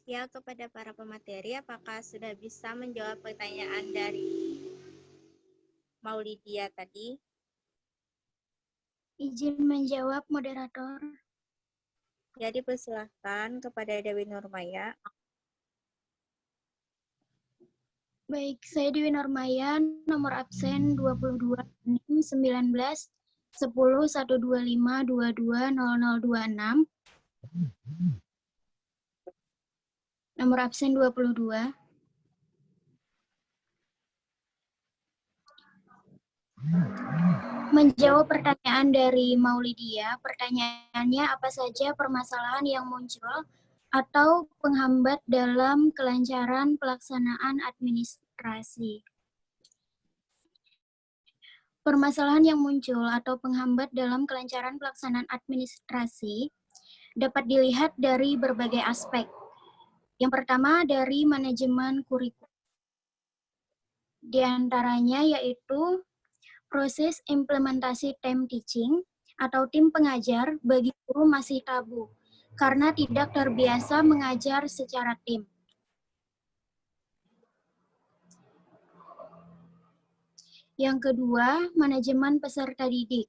Ya, kepada para pemateri, apakah sudah bisa menjawab pertanyaan dari Maulidia tadi? Izin menjawab, moderator. Jadi persilahkan kepada Dewi Nurmaya. Baik, saya Dewi Nurmaya, nomor absen 22 19 10 125 22 0026. Nomor absen 22. Menjawab pertanyaan dari Maulidia, pertanyaannya apa saja permasalahan yang muncul atau penghambat dalam kelancaran pelaksanaan administrasi. Permasalahan yang muncul atau penghambat dalam kelancaran pelaksanaan administrasi dapat dilihat dari berbagai aspek. Yang pertama dari manajemen kurikulum. Di antaranya yaitu proses implementasi time teaching atau tim pengajar bagi guru masih tabu karena tidak terbiasa mengajar secara tim. Yang kedua, manajemen peserta didik.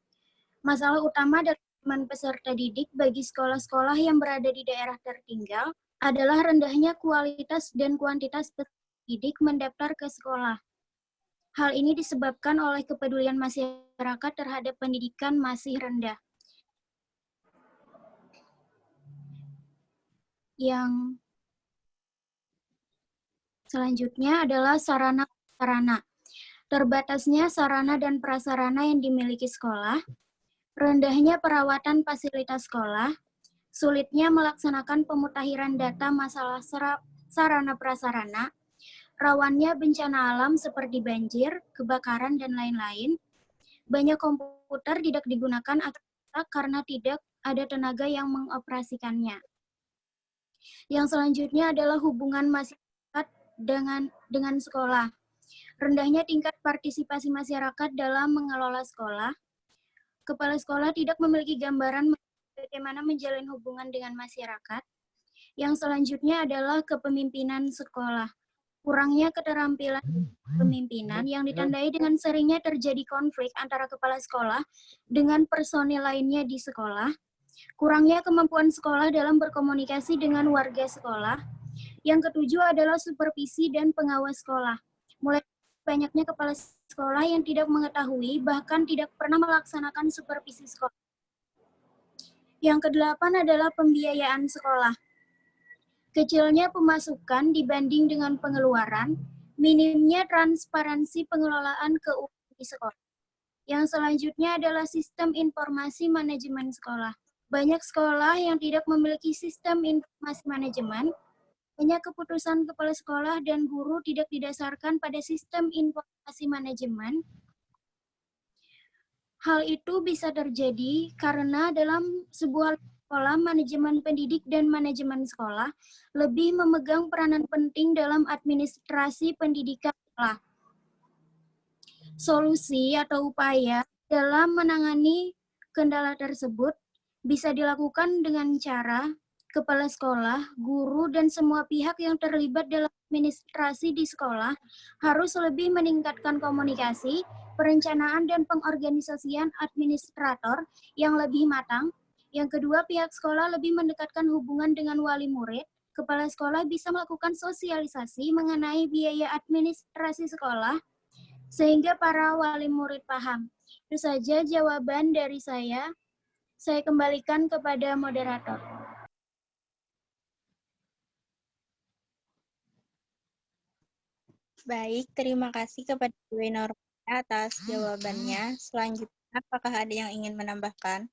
Masalah utama dalam peserta didik bagi sekolah-sekolah yang berada di daerah tertinggal adalah rendahnya kualitas dan kuantitas peserta didik mendaftar ke sekolah. Hal ini disebabkan oleh kepedulian masyarakat terhadap pendidikan masih rendah. Yang selanjutnya adalah sarana-prasarana. Terbatasnya sarana dan prasarana yang dimiliki sekolah, rendahnya perawatan fasilitas sekolah, sulitnya melaksanakan pemutakhiran data masalah sarana prasarana, rawannya bencana alam seperti banjir, kebakaran, dan lain-lain. Banyak komputer tidak digunakan karena tidak ada tenaga yang mengoperasikannya. Yang selanjutnya adalah hubungan masyarakat dengan sekolah. Rendahnya tingkat partisipasi masyarakat dalam mengelola sekolah. Kepala sekolah tidak memiliki gambaran bagaimana menjalin hubungan dengan masyarakat. Yang selanjutnya adalah kepemimpinan sekolah. Kurangnya keterampilan kepemimpinan yang ditandai dengan seringnya terjadi konflik antara kepala sekolah dengan personil lainnya di sekolah. Kurangnya kemampuan sekolah dalam berkomunikasi dengan warga sekolah. Yang ketujuh adalah supervisi dan pengawas sekolah. Mulai banyaknya kepala sekolah yang tidak mengetahui, bahkan tidak pernah melaksanakan supervisi sekolah. Yang kedelapan adalah pembiayaan sekolah. Kecilnya pemasukan dibanding dengan pengeluaran, minimnya transparansi pengelolaan keuangan di sekolah. Yang selanjutnya adalah sistem informasi manajemen sekolah. Banyak sekolah yang tidak memiliki sistem informasi manajemen. Banyak keputusan kepala sekolah dan guru tidak didasarkan pada sistem informasi manajemen. Hal itu bisa terjadi karena dalam sebuah sekolah, manajemen pendidik dan manajemen sekolah lebih memegang peranan penting dalam administrasi pendidikan sekolah. Solusi atau upaya dalam menangani kendala tersebut bisa dilakukan dengan cara kepala sekolah, guru, dan semua pihak yang terlibat dalam administrasi di sekolah harus lebih meningkatkan komunikasi, perencanaan, dan pengorganisasian administrator yang lebih matang. Yang kedua, pihak sekolah lebih mendekatkan hubungan dengan wali murid. Kepala sekolah bisa melakukan sosialisasi mengenai biaya administrasi sekolah, sehingga para wali murid paham. Itu saja jawaban dari saya. Saya kembalikan kepada moderator. Baik, terima kasih kepada Dewi Nurmaya atas jawabannya. Selanjutnya, apakah ada yang ingin menambahkan?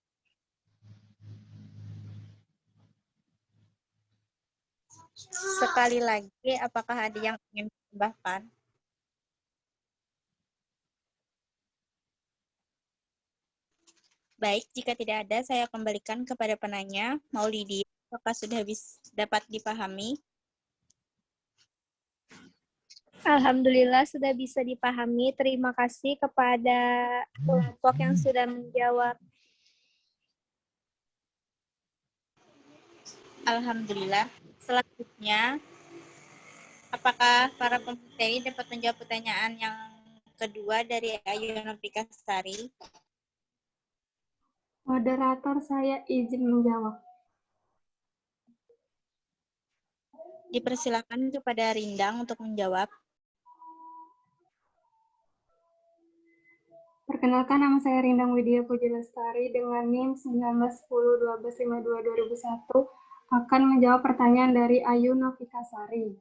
Sekali lagi, apakah ada yang ingin menambahkan? Baik, jika tidak ada, saya kembalikan kepada penanya. Maulidi, apakah sudah dapat dipahami? Alhamdulillah sudah bisa dipahami. Terima kasih kepada kelompok yang sudah menjawab. Alhamdulillah. Selanjutnya, apakah para pemateri dapat menjawab pertanyaan yang kedua dari Ayu Novika Sari? Moderator, saya izin menjawab. Dipersilakan kepada Rindang untuk menjawab. Perkenalkan, nama saya Rindang Widya Puji Lestari dengan NIM 1910-1252-2001 akan menjawab pertanyaan dari Ayu Novika Sari.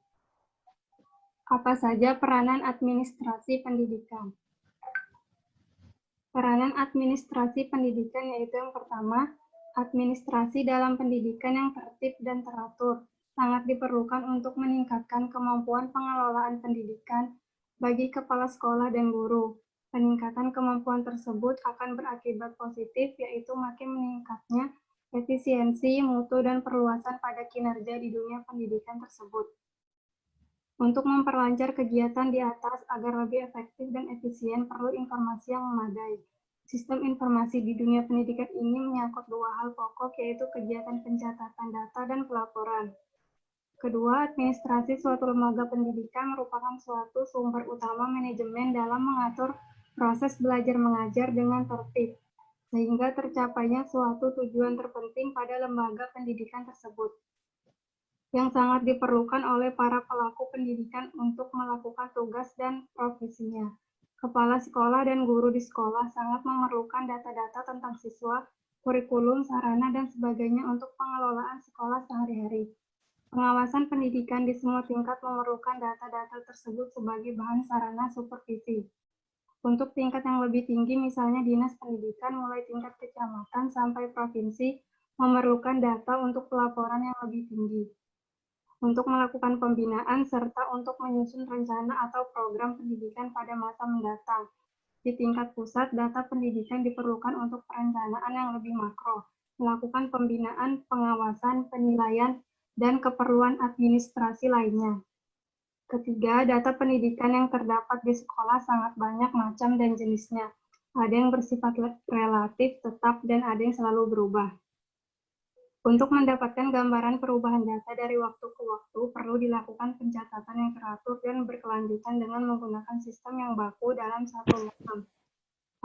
Apa saja peranan administrasi pendidikan? Peranan administrasi pendidikan yaitu yang pertama, administrasi dalam pendidikan yang tertib dan teratur sangat diperlukan untuk meningkatkan kemampuan pengelolaan pendidikan bagi kepala sekolah dan guru. Peningkatan kemampuan tersebut akan berakibat positif, yaitu makin meningkatnya efisiensi, mutu, dan perluasan pada kinerja di dunia pendidikan tersebut. Untuk memperlancar kegiatan di atas agar lebih efektif dan efisien, perlu informasi yang memadai. Sistem informasi di dunia pendidikan ini menyangkut dua hal pokok, yaitu kegiatan pencatatan data dan pelaporan. Kedua, administrasi suatu lembaga pendidikan merupakan suatu sumber utama manajemen dalam mengatur proses belajar mengajar dengan tertib, sehingga tercapainya suatu tujuan terpenting pada lembaga pendidikan tersebut, yang sangat diperlukan oleh para pelaku pendidikan untuk melakukan tugas dan profesinya. Kepala sekolah dan guru di sekolah sangat memerlukan data-data tentang siswa, kurikulum, sarana, dan sebagainya untuk pengelolaan sekolah sehari-hari. Pengawasan pendidikan di semua tingkat memerlukan data-data tersebut sebagai bahan sarana supervisi. Untuk tingkat yang lebih tinggi, misalnya dinas pendidikan mulai tingkat kecamatan sampai provinsi, memerlukan data untuk pelaporan yang lebih tinggi. Untuk melakukan pembinaan serta untuk menyusun rencana atau program pendidikan pada masa mendatang. Di tingkat pusat, data pendidikan diperlukan untuk perencanaan yang lebih makro, melakukan pembinaan, pengawasan, penilaian, dan keperluan administrasi lainnya. Ketiga, data pendidikan yang terdapat di sekolah sangat banyak macam dan jenisnya. Ada yang bersifat relatif, tetap, dan ada yang selalu berubah. Untuk mendapatkan gambaran perubahan data dari waktu ke waktu, perlu dilakukan pencatatan yang teratur dan berkelanjutan dengan menggunakan sistem yang baku dalam satu makam,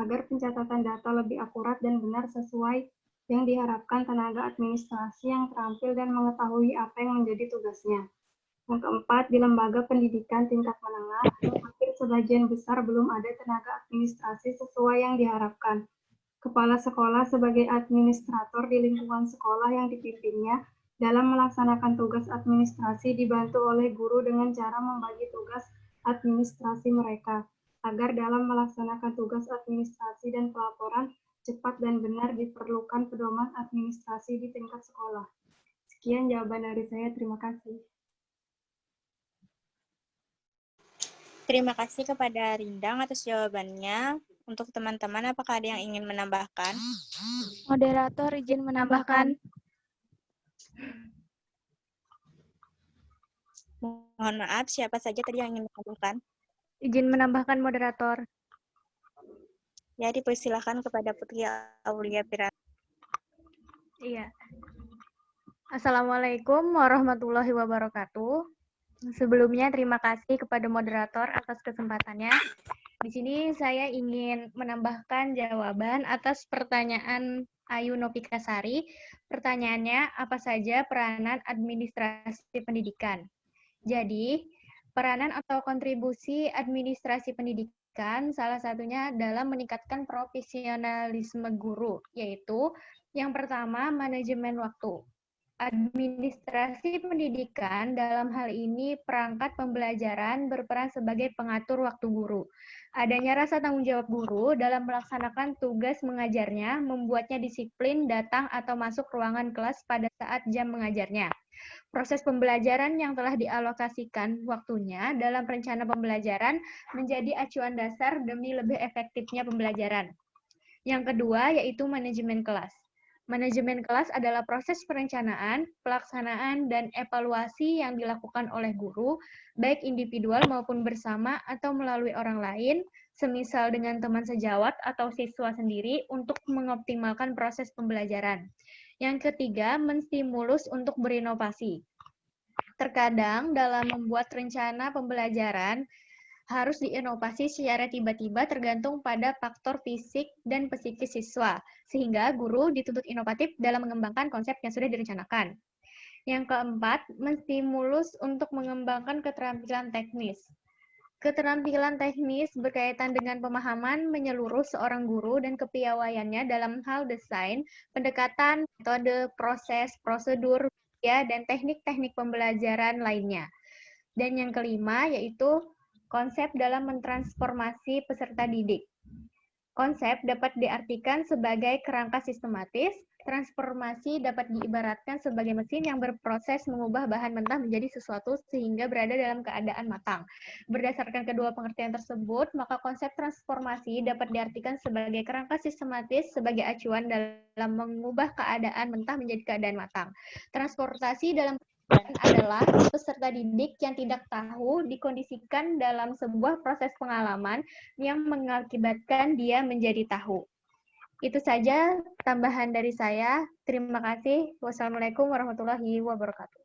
agar pencatatan data lebih akurat dan benar sesuai yang diharapkan tenaga administrasi yang terampil dan mengetahui apa yang menjadi tugasnya. Yang keempat, di lembaga pendidikan tingkat menengah, hampir sebagian besar belum ada tenaga administrasi sesuai yang diharapkan. Kepala sekolah sebagai administrator di lingkungan sekolah yang dipimpinnya dalam melaksanakan tugas administrasi dibantu oleh guru dengan cara membagi tugas administrasi mereka, agar dalam melaksanakan tugas administrasi dan pelaporan cepat dan benar diperlukan pedoman administrasi di tingkat sekolah. Sekian jawaban dari saya, terima kasih. Terima kasih kepada Rindang atas jawabannya. Untuk teman-teman, apakah ada yang ingin menambahkan? Moderator izin menambahkan. Mohon maaf, siapa saja tadi yang ingin menambahkan? Izin menambahkan moderator. Ya, dipersilakan kepada Putri Aulia Pirat. Iya. Assalamualaikum warahmatullahi wabarakatuh. Sebelumnya terima kasih kepada moderator atas kesempatannya. Di sini saya ingin menambahkan jawaban atas pertanyaan Ayu Novika Sari. Pertanyaannya, apa saja peranan administrasi pendidikan? Jadi, peranan atau kontribusi administrasi pendidikan salah satunya dalam meningkatkan profesionalisme guru, yaitu yang pertama, manajemen waktu. Administrasi pendidikan dalam hal ini perangkat pembelajaran berperan sebagai pengatur waktu guru. Adanya rasa tanggung jawab guru dalam melaksanakan tugas mengajarnya, membuatnya disiplin datang atau masuk ruangan kelas pada saat jam mengajarnya. Proses pembelajaran yang telah dialokasikan waktunya dalam rencana pembelajaran menjadi acuan dasar demi lebih efektifnya pembelajaran. Yang kedua yaitu manajemen kelas. Manajemen kelas adalah proses perencanaan, pelaksanaan, dan evaluasi yang dilakukan oleh guru, baik individual maupun bersama atau melalui orang lain, semisal dengan teman sejawat atau siswa sendiri untuk mengoptimalkan proses pembelajaran. Yang ketiga, menstimulus untuk berinovasi. Terkadang dalam membuat rencana pembelajaran, harus diinovasi secara tiba-tiba tergantung pada faktor fisik dan psikis siswa, sehingga guru dituntut inovatif dalam mengembangkan konsep yang sudah direncanakan. Yang keempat, menstimulus untuk mengembangkan keterampilan teknis. Keterampilan teknis berkaitan dengan pemahaman menyeluruh seorang guru dan kepiawaiannya dalam hal desain, pendekatan, metode, proses, prosedur, dan teknik-teknik pembelajaran lainnya. Dan yang kelima yaitu konsep dalam mentransformasi peserta didik. Konsep dapat diartikan sebagai kerangka sistematis, transformasi dapat diibaratkan sebagai mesin yang berproses mengubah bahan mentah menjadi sesuatu sehingga berada dalam keadaan matang. Berdasarkan kedua pengertian tersebut, maka konsep transformasi dapat diartikan sebagai kerangka sistematis sebagai acuan dalam mengubah keadaan mentah menjadi keadaan matang. Transportasi dalam adalah peserta didik yang tidak tahu dikondisikan dalam sebuah proses pengalaman yang mengakibatkan dia menjadi tahu. Itu saja tambahan dari saya. Terima kasih. Wassalamualaikum warahmatullahi wabarakatuh.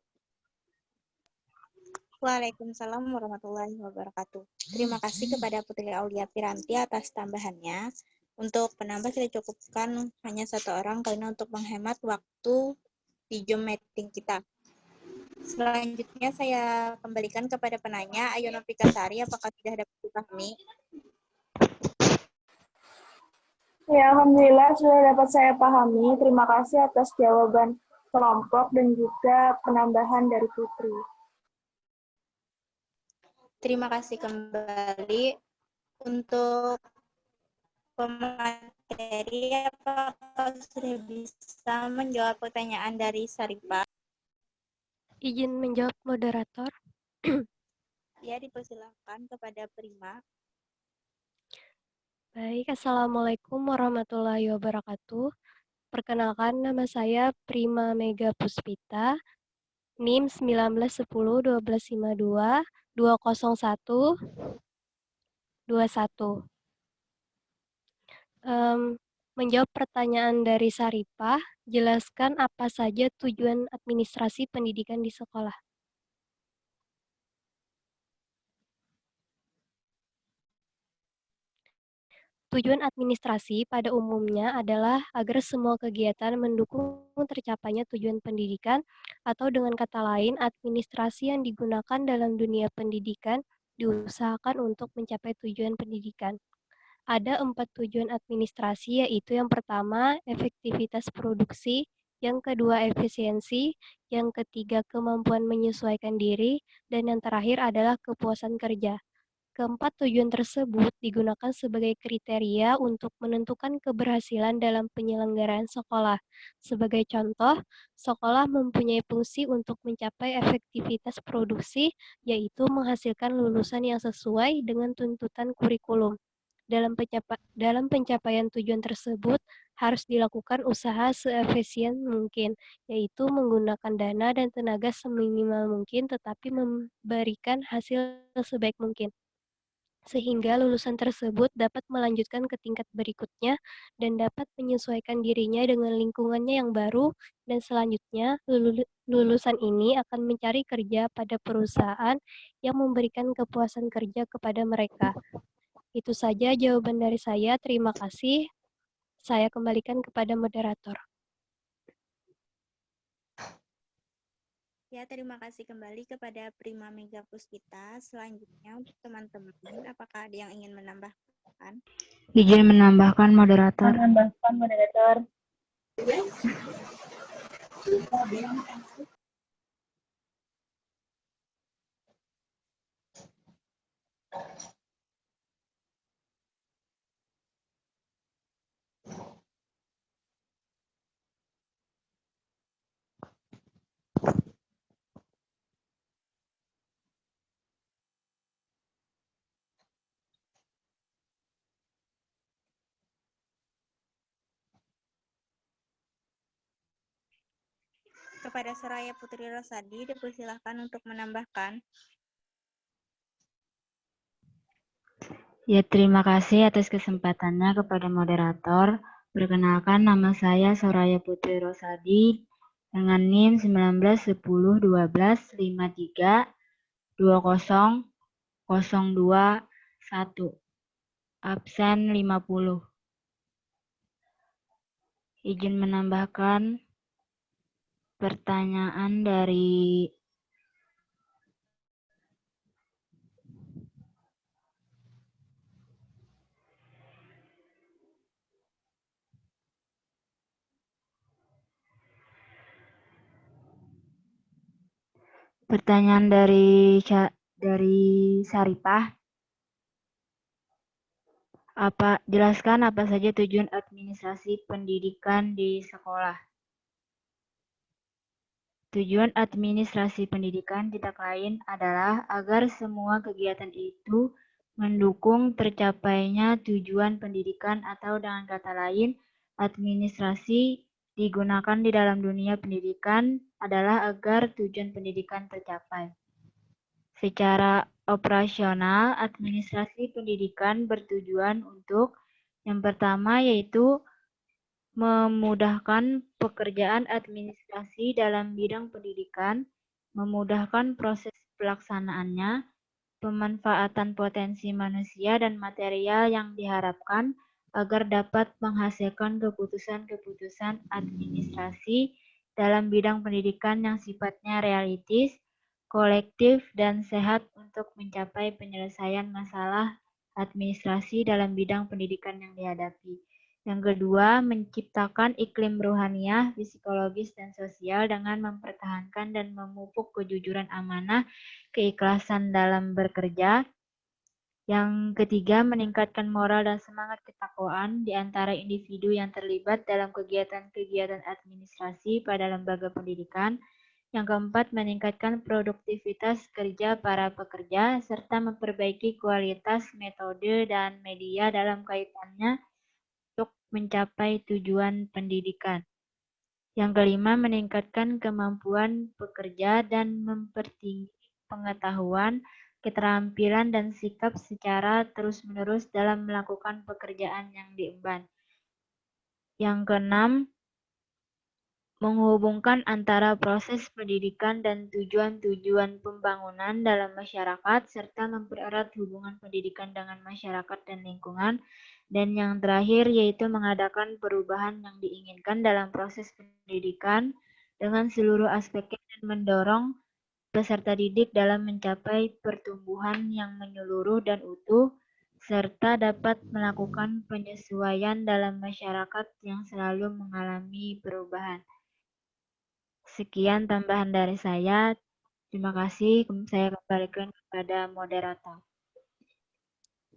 Waalaikumsalam warahmatullahi wabarakatuh. Terima kasih kepada Putri Aulia Piranti atas tambahannya. Untuk penambah kita cukupkan hanya 1 orang karena untuk menghemat waktu di Zoom meeting kita. Selanjutnya saya kembalikan kepada penanya, Ayu Novikasari, apakah sudah dapat dipahami? Ya, alhamdulillah sudah dapat saya pahami. Terima kasih atas jawaban kelompok dan juga penambahan dari Putri. Terima kasih kembali. Untuk pemateri, apakah sudah bisa menjawab pertanyaan dari Saripah? Izin menjawab moderator. Ya, dipersilakan kepada Prima. Baik, Assalamualaikum warahmatullahi wabarakatuh. Perkenalkan, nama saya Prima Mega Puspita, NIM 1910-1252, 201, 21. Menjawab pertanyaan dari Saripah, jelaskan apa saja tujuan administrasi pendidikan di sekolah. Tujuan administrasi pada umumnya adalah agar semua kegiatan mendukung tercapainya tujuan pendidikan, atau dengan kata lain, administrasi yang digunakan dalam dunia pendidikan diusahakan untuk mencapai tujuan pendidikan. Ada 4 tujuan administrasi, yaitu yang pertama, efektivitas produksi, yang kedua, efisiensi, yang ketiga, kemampuan menyesuaikan diri, dan yang terakhir adalah kepuasan kerja. Keempat tujuan tersebut digunakan sebagai kriteria untuk menentukan keberhasilan dalam penyelenggaraan sekolah. Sebagai contoh, sekolah mempunyai fungsi untuk mencapai efektivitas produksi, yaitu menghasilkan lulusan yang sesuai dengan tuntutan kurikulum. Dalam pencapaian tujuan tersebut, harus dilakukan usaha seefisien mungkin, yaitu menggunakan dana dan tenaga seminimal mungkin, tetapi memberikan hasil sebaik mungkin, sehingga lulusan tersebut dapat melanjutkan ke tingkat berikutnya dan dapat menyesuaikan dirinya dengan lingkungannya yang baru, dan selanjutnya lulusan ini akan mencari kerja pada perusahaan yang memberikan kepuasan kerja kepada mereka. Itu saja jawaban dari saya. Terima kasih. Saya kembalikan kepada moderator. Ya, terima kasih kembali kepada Prima Mega Puspita. Selanjutnya untuk teman-teman, apakah ada yang ingin menambahkan? Izin menambahkan moderator. Kepada Soraya Putri Rosadi, dipersilahkan untuk menambahkan. Ya, terima kasih atas kesempatannya kepada moderator. Perkenalkan, nama saya Soraya Putri Rosadi dengan NIM 19101253200021. Absen 50. Izin menambahkan pertanyaan dari Saripah. Jelaskan apa saja tujuan administrasi pendidikan di sekolah. Tujuan administrasi pendidikan tidak lain adalah agar semua kegiatan itu mendukung tercapainya tujuan pendidikan, atau dengan kata lain, administrasi digunakan di dalam dunia pendidikan adalah agar tujuan pendidikan tercapai. Secara operasional, administrasi pendidikan bertujuan untuk yang pertama yaitu memudahkan pekerjaan administrasi dalam bidang pendidikan, memudahkan proses pelaksanaannya, pemanfaatan potensi manusia dan material yang diharapkan agar dapat menghasilkan keputusan-keputusan administrasi dalam bidang pendidikan yang sifatnya realistis, kolektif, dan sehat untuk mencapai penyelesaian masalah administrasi dalam bidang pendidikan yang dihadapi. Yang kedua, menciptakan iklim ruhaniah, psikologis, dan sosial dengan mempertahankan dan memupuk kejujuran amanah, keikhlasan dalam bekerja. Yang ketiga, meningkatkan moral dan semangat ketakwaan di antara individu yang terlibat dalam kegiatan-kegiatan administrasi pada lembaga pendidikan. Yang keempat, meningkatkan produktivitas kerja para pekerja, serta memperbaiki kualitas metode dan media dalam kaitannya untuk mencapai tujuan pendidikan. Yang kelima, meningkatkan kemampuan pekerja dan mempertinggi pengetahuan, keterampilan, dan sikap secara terus-menerus dalam melakukan pekerjaan yang diemban. Yang keenam, menghubungkan antara proses pendidikan dan tujuan-tujuan pembangunan dalam masyarakat, serta mempererat hubungan pendidikan dengan masyarakat dan lingkungan. Dan yang terakhir yaitu mengadakan perubahan yang diinginkan dalam proses pendidikan dengan seluruh aspeknya dan mendorong peserta didik dalam mencapai pertumbuhan yang menyeluruh dan utuh, serta dapat melakukan penyesuaian dalam masyarakat yang selalu mengalami perubahan. Sekian tambahan dari saya. Terima kasih. Saya kembalikan kepada moderator.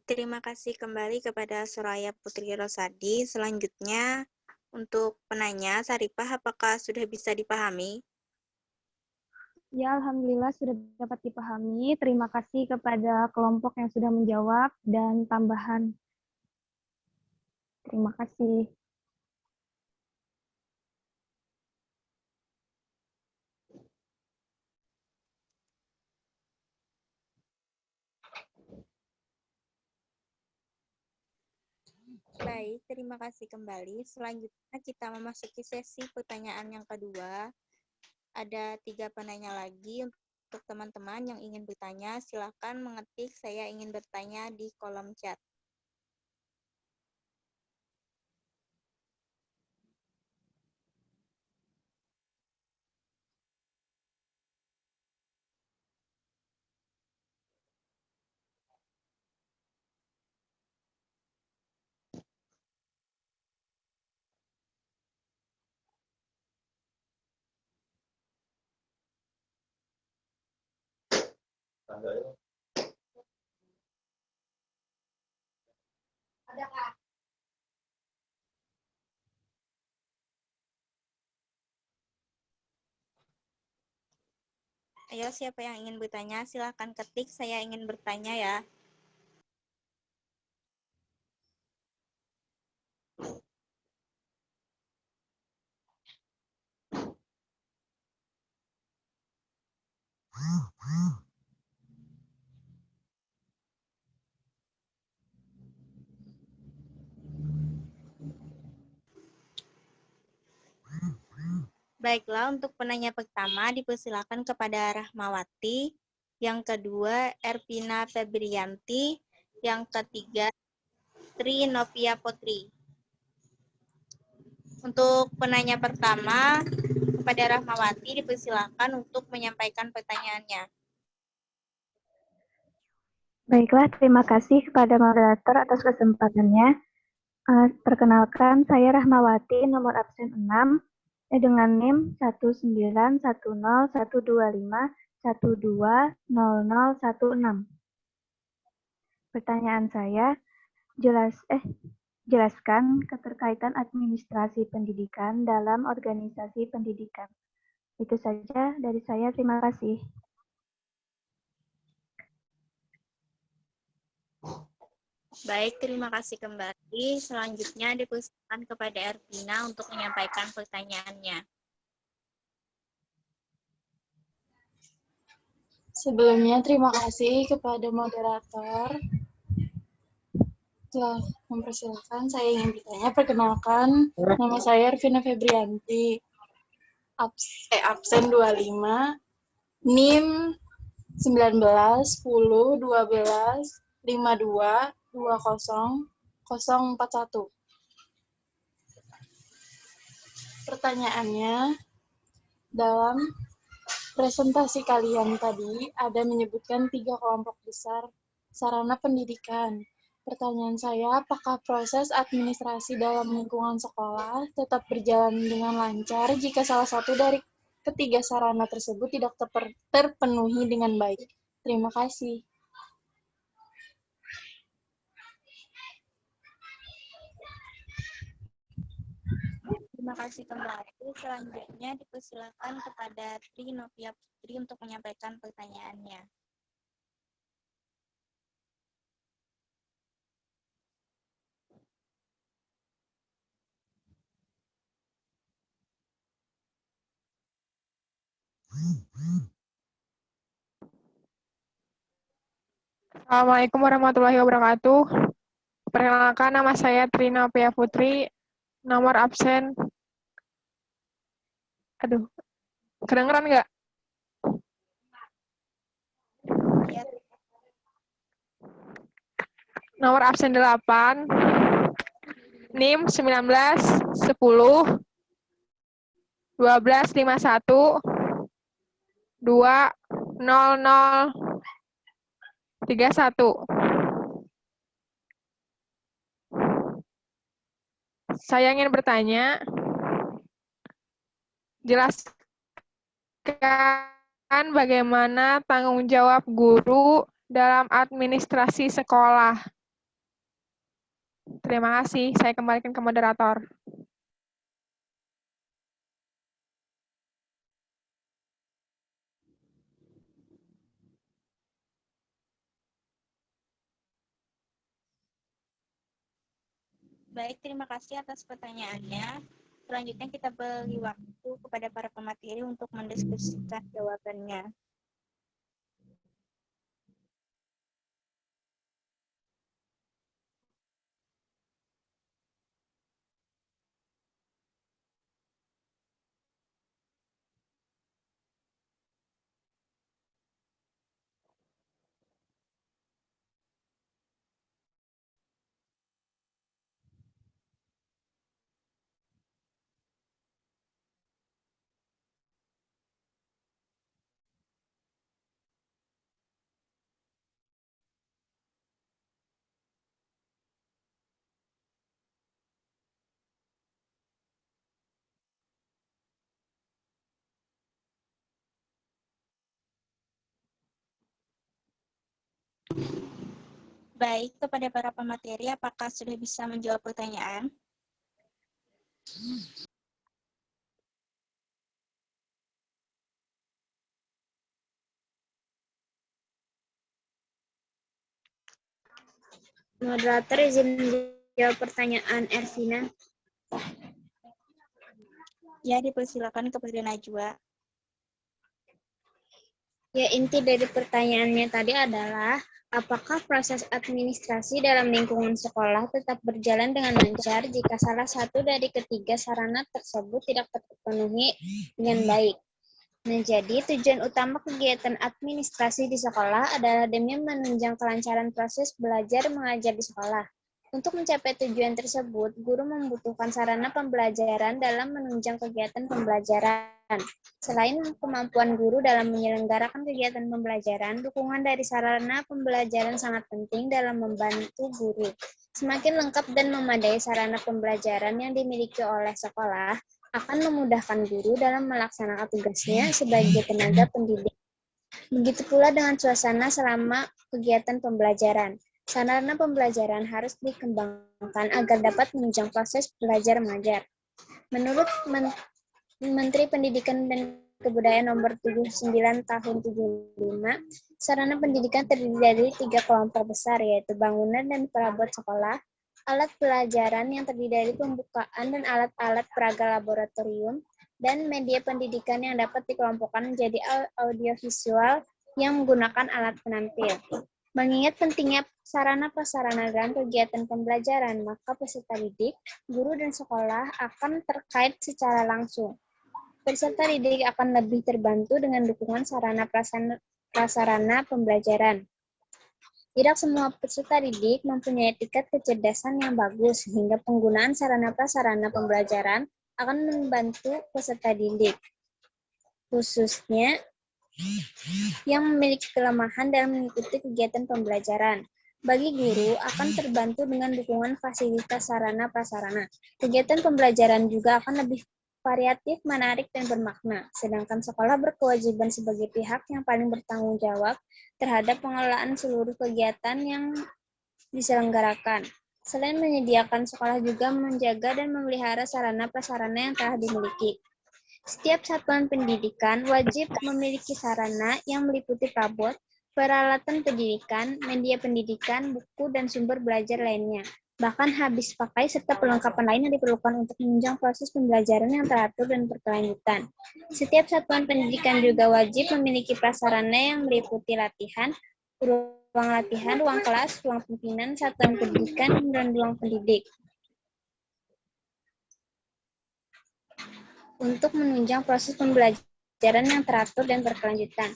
Terima kasih kembali kepada Soraya Putri Rosadi. Selanjutnya, untuk penanya, Saripah, apakah sudah bisa dipahami? Ya, Alhamdulillah sudah dapat dipahami. Terima kasih kepada kelompok yang sudah menjawab dan tambahan. Terima kasih. Baik, terima kasih kembali. Selanjutnya kita memasuki sesi pertanyaan yang kedua. Ada 3 penanya lagi. Untuk teman-teman yang ingin bertanya, silakan mengetik "saya ingin bertanya" di kolom chat. Ayo, siapa yang ingin bertanya, silakan ketik "saya ingin bertanya" ya. Baiklah, untuk penanya pertama dipersilakan kepada Rahmawati, yang kedua Ervina Febrianti, yang ketiga Tri Novia Putri. Untuk penanya pertama kepada Rahmawati dipersilakan untuk menyampaikan pertanyaannya. Baiklah, terima kasih kepada moderator atas kesempatannya. Perkenalkan, saya Rahmawati, nomor absen 6, dengan NIM 1912125120016. Pertanyaan saya, jelaskan keterkaitan administrasi pendidikan dalam organisasi pendidikan. Itu saja dari saya, terima kasih. Baik, terima kasih kembali. Selanjutnya dipersilakan kepada Ervina untuk menyampaikan pertanyaannya. Sebelumnya terima kasih kepada moderator telah mempersilahkan. Saya ingin bertanya, perkenalkan, nama saya Ervina Febrianti, absen 25, NIM 19 10 12 52 20 041. Pertanyaannya, dalam presentasi kalian tadi ada menyebutkan 3 kelompok besar sarana pendidikan. Pertanyaan saya, apakah proses administrasi dalam lingkungan sekolah tetap berjalan dengan lancar jika salah satu dari ketiga sarana tersebut tidak terpenuhi dengan baik? Terima kasih. Terima kasih kembali. Selanjutnya dipersilakan kepada Tri Novia Putri untuk menyampaikan pertanyaannya. Assalamualaikum warahmatullahi wabarakatuh. Perkenalkan, nama saya Tri Novia Putri, nomor absen. Aduh, kedengeran nggak? Ya. Nomor absen 8, NIM 19 10 12 51 2 00 31. Saya ingin bertanya, jelaskan bagaimana tanggung jawab guru dalam administrasi sekolah. Terima kasih, saya kembalikan ke moderator. Baik, terima kasih atas pertanyaannya. Selanjutnya kita beri waktu kepada para pemateri untuk mendiskusikan jawabannya. Baik, kepada para pemateri, apakah sudah bisa menjawab pertanyaan? Moderator izin menjawab pertanyaan Ervina. Ya, dipersilakan kepada Najwa. Ya, inti dari pertanyaannya tadi adalah, apakah proses administrasi dalam lingkungan sekolah tetap berjalan dengan lancar jika salah satu dari ketiga sarana tersebut tidak terpenuhi dengan baik? Nah, jadi tujuan utama kegiatan administrasi di sekolah adalah demi menunjang kelancaran proses belajar mengajar di sekolah. Untuk mencapai tujuan tersebut, guru membutuhkan sarana pembelajaran dalam menunjang kegiatan pembelajaran. Selain kemampuan guru dalam menyelenggarakan kegiatan pembelajaran, dukungan dari sarana pembelajaran sangat penting dalam membantu guru. Semakin lengkap dan memadai sarana pembelajaran yang dimiliki oleh sekolah, akan memudahkan guru dalam melaksanakan tugasnya sebagai tenaga pendidik. Begitu pula dengan suasana selama kegiatan pembelajaran. Sarana pembelajaran harus dikembangkan agar dapat menunjang proses belajar mengajar. Menurut Menteri Pendidikan dan Kebudayaan Nomor 79 Tahun 75, sarana pendidikan terdiri dari 3 kelompok besar, yaitu bangunan dan perabot sekolah, alat pelajaran yang terdiri dari pembukaan dan alat-alat peraga laboratorium, dan media pendidikan yang dapat dikelompokkan menjadi audiovisual yang menggunakan alat penampil. Mengingat pentingnya sarana-prasarana dalam kegiatan pembelajaran, maka peserta didik, guru, dan sekolah akan terkait secara langsung. Peserta didik akan lebih terbantu dengan dukungan sarana-prasarana pembelajaran. Tidak semua peserta didik mempunyai tingkat kecerdasan yang bagus, sehingga penggunaan sarana-prasarana pembelajaran akan membantu peserta didik, khususnya yang memiliki kelemahan dalam mengikuti kegiatan pembelajaran. Bagi guru, akan terbantu dengan dukungan fasilitas sarana-prasarana. Kegiatan pembelajaran juga akan lebih variatif, menarik, dan bermakna. Sedangkan sekolah berkewajiban sebagai pihak yang paling bertanggung jawab terhadap pengelolaan seluruh kegiatan yang diselenggarakan. Selain menyediakan, sekolah juga menjaga dan memelihara sarana-prasarana yang telah dimiliki. Setiap satuan pendidikan wajib memiliki sarana yang meliputi perabot, peralatan pendidikan, media pendidikan, buku, dan sumber belajar lainnya. Bahkan habis pakai serta perlengkapan lain yang diperlukan untuk menunjang proses pembelajaran yang teratur dan berkelanjutan. Setiap satuan pendidikan juga wajib memiliki prasarana yang meliputi latihan, ruang latihan, ruang kelas, ruang pimpinan, satuan pendidikan, dan ruang pendidik, untuk menunjang proses pembelajaran yang teratur dan berkelanjutan.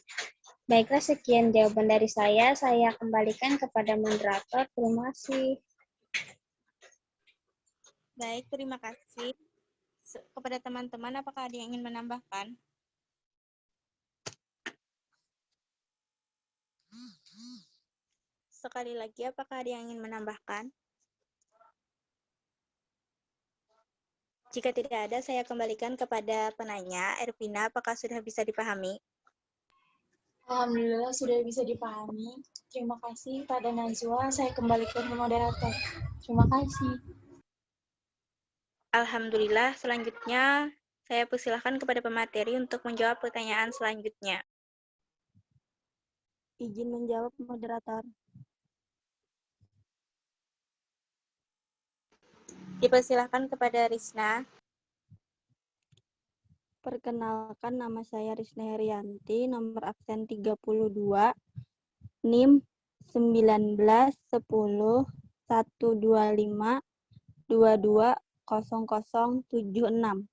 Baiklah, sekian jawaban dari saya. Saya kembalikan kepada moderator. Terima kasih. Baik, terima kasih. Kepada teman-teman, apakah ada yang ingin menambahkan? Sekali lagi, apakah ada yang ingin menambahkan? Jika tidak ada, saya kembalikan kepada penanya. Ervina, apakah sudah bisa dipahami? Alhamdulillah sudah bisa dipahami. Terima kasih pada Najwa. Saya kembalikan ke moderator. Terima kasih. Alhamdulillah, selanjutnya saya persilahkan kepada pemateri untuk menjawab pertanyaan selanjutnya. Izin menjawab, moderator. Dipersilahkan kepada Risna. Perkenalkan, nama saya Risna Herianti, nomor absen 32, NIM 19 10 125 22 0076.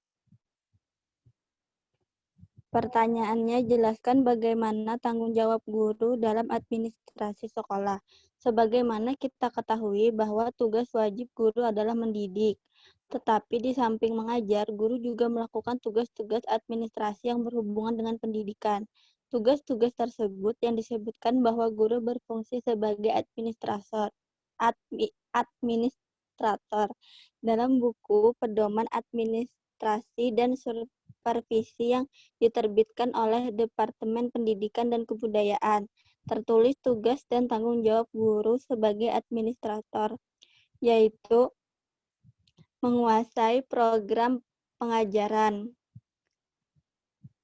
Pertanyaannya, jelaskan bagaimana tanggung jawab guru dalam administrasi sekolah. Sebagaimana kita ketahui bahwa tugas wajib guru adalah mendidik. Tetapi di samping mengajar, guru juga melakukan tugas-tugas administrasi yang berhubungan dengan pendidikan. Tugas-tugas tersebut yang disebutkan bahwa guru berfungsi sebagai administrator dalam buku Pedoman Administrasi dan Supervisi yang diterbitkan oleh Departemen Pendidikan dan Kebudayaan. Tertulis tugas dan tanggung jawab guru sebagai administrator, yaitu menguasai program pengajaran.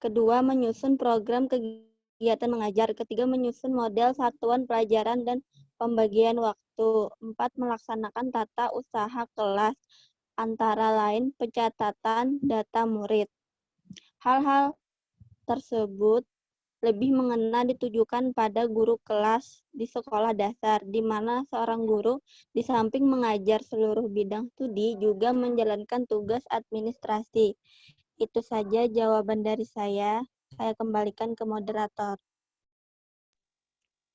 Kedua, menyusun program kegiatan mengajar. Ketiga, menyusun model satuan pelajaran dan pembagian waktu. 4, melaksanakan tata usaha kelas, antara lain pencatatan data murid. Hal-hal tersebut lebih mengena ditujukan pada guru kelas di sekolah dasar, di mana seorang guru di samping mengajar seluruh bidang studi juga menjalankan tugas administrasi. Itu saja jawaban dari saya. Saya kembalikan ke moderator.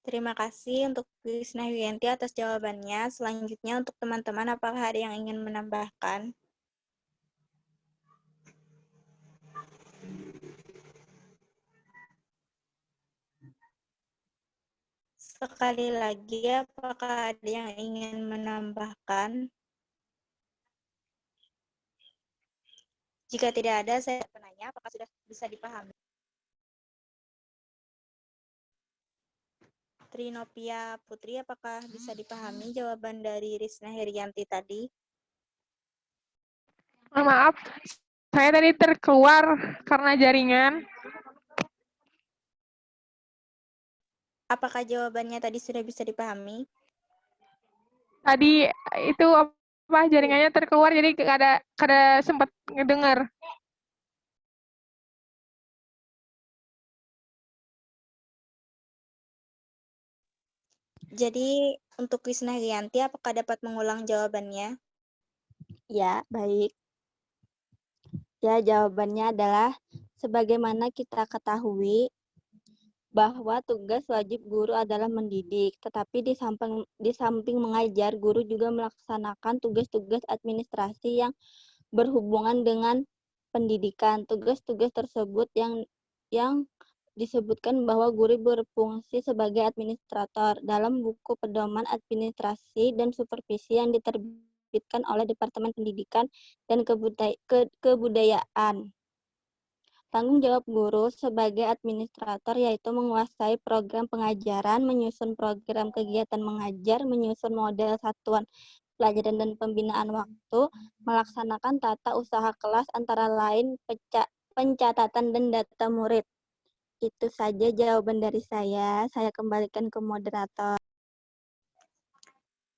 Terima kasih untuk Krisna Yuyanti atas jawabannya. Selanjutnya untuk teman-teman, apakah ada yang ingin menambahkan? Sekali lagi, apakah ada yang ingin menambahkan? Jika tidak ada, saya bertanya, apakah sudah bisa dipahami? Trinopia Putri, apakah bisa dipahami jawaban dari Risna Herianti tadi? Maaf, saya tadi terkeluar karena jaringan. Apakah jawabannya tadi sudah bisa dipahami? Tadi itu apa jaringannya terkeluar jadi kada sempat ngedengar. Jadi untuk Krisna Herianti, apakah dapat mengulang jawabannya? Ya, baik. Ya, jawabannya adalah sebagaimana kita ketahui bahwa tugas wajib guru adalah mendidik, tetapi di samping mengajar, guru juga melaksanakan tugas-tugas administrasi yang berhubungan dengan pendidikan. Tugas-tugas tersebut yang disebutkan bahwa guru berfungsi sebagai administrator dalam buku pedoman administrasi dan supervisi yang diterbitkan oleh Departemen Pendidikan dan Kebudayaan. Tanggung jawab guru sebagai administrator yaitu menguasai program pengajaran, menyusun program kegiatan mengajar, menyusun model satuan pelajaran dan pembinaan waktu, melaksanakan tata usaha kelas antara lain pencatatan dan data murid. Itu saja jawaban dari saya. Saya kembalikan ke moderator.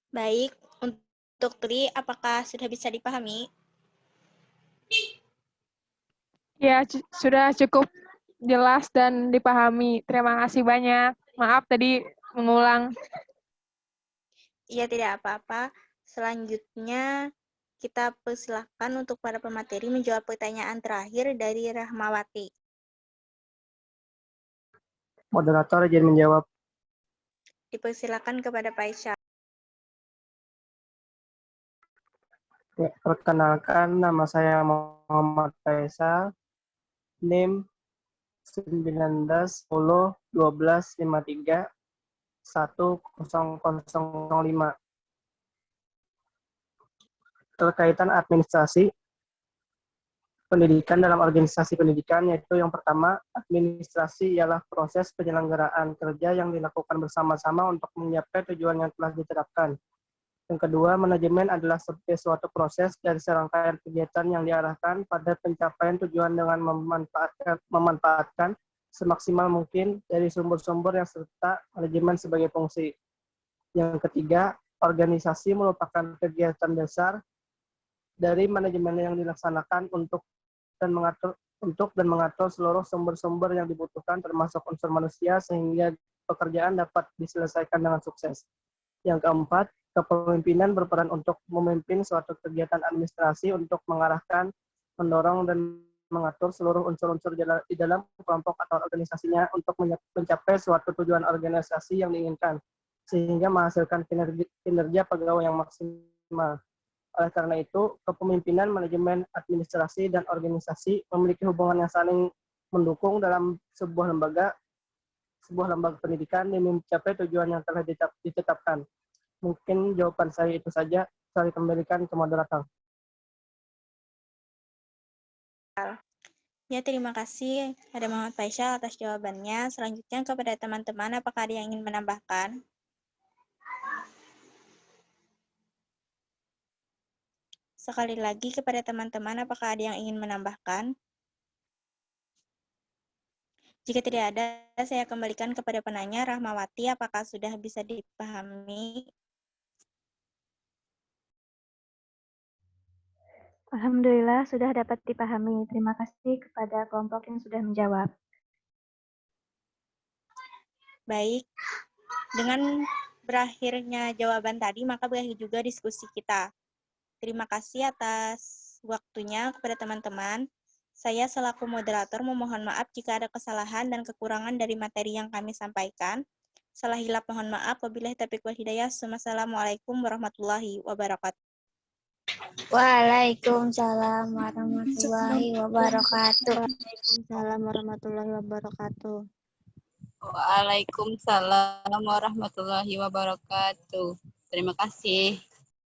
Baik, untuk Tri, apakah sudah bisa dipahami? Ya, sudah cukup jelas dan dipahami. Terima kasih banyak. Maaf tadi mengulang. Iya, tidak apa-apa. Selanjutnya, kita persilahkan untuk para pemateri menjawab pertanyaan terakhir dari Rahmawati. Moderator izin menjawab. Dipersilakan kepada Pak Isya. Ya, perkenalkan, nama saya Muhammad Faisal, NIM 19101253 10005. Terkaitan administrasi pendidikan dalam organisasi pendidikan, yaitu yang pertama, administrasi ialah proses penyelenggaraan kerja yang dilakukan bersama-sama untuk mencapai tujuan yang telah ditetapkan. Yang kedua, manajemen adalah suatu proses dari serangkaian kegiatan yang diarahkan pada pencapaian tujuan dengan memanfaatkan semaksimal mungkin dari sumber-sumber yang serta manajemen sebagai fungsi. Yang ketiga, organisasi merupakan kegiatan dasar dari manajemen yang dilaksanakan untuk dan mengatur seluruh sumber-sumber yang dibutuhkan termasuk unsur manusia sehingga pekerjaan dapat diselesaikan dengan sukses. Yang keempat, kepemimpinan berperan untuk memimpin suatu kegiatan administrasi untuk mengarahkan, mendorong, dan mengatur seluruh unsur-unsur di dalam kelompok atau organisasinya untuk mencapai suatu tujuan organisasi yang diinginkan, sehingga menghasilkan kinerja pegawai yang maksimal. Oleh karena itu, kepemimpinan, manajemen, administrasi, dan organisasi memiliki hubungan yang saling mendukung dalam sebuah lembaga pendidikan demi mencapai tujuan yang telah ditetapkan. Mungkin jawaban saya itu saja. Saya kembalikan ke moderator. Ya, terima kasih pada Muhammad Faisal atas jawabannya. Selanjutnya kepada teman-teman, apakah ada yang ingin menambahkan? Sekali lagi kepada teman-teman, apakah ada yang ingin menambahkan? Jika tidak ada, saya kembalikan kepada penanya, Rahmawati, apakah sudah bisa dipahami? Alhamdulillah sudah dapat dipahami. Terima kasih kepada kelompok yang sudah menjawab. Baik, dengan berakhirnya jawaban tadi, maka berakhir juga diskusi kita. Terima kasih atas waktunya kepada teman-teman. Saya selaku moderator memohon maaf jika ada kesalahan dan kekurangan dari materi yang kami sampaikan. Salah hilap mohon maaf. Wabillahi taufiq wal hidayah. Wassalamualaikum warahmatullahi wabarakatuh. Waalaikumsalam warahmatullahi wabarakatuh. Waalaikumsalam warahmatullahi wabarakatuh. Waalaikumsalam warahmatullahi wabarakatuh. Terima kasih.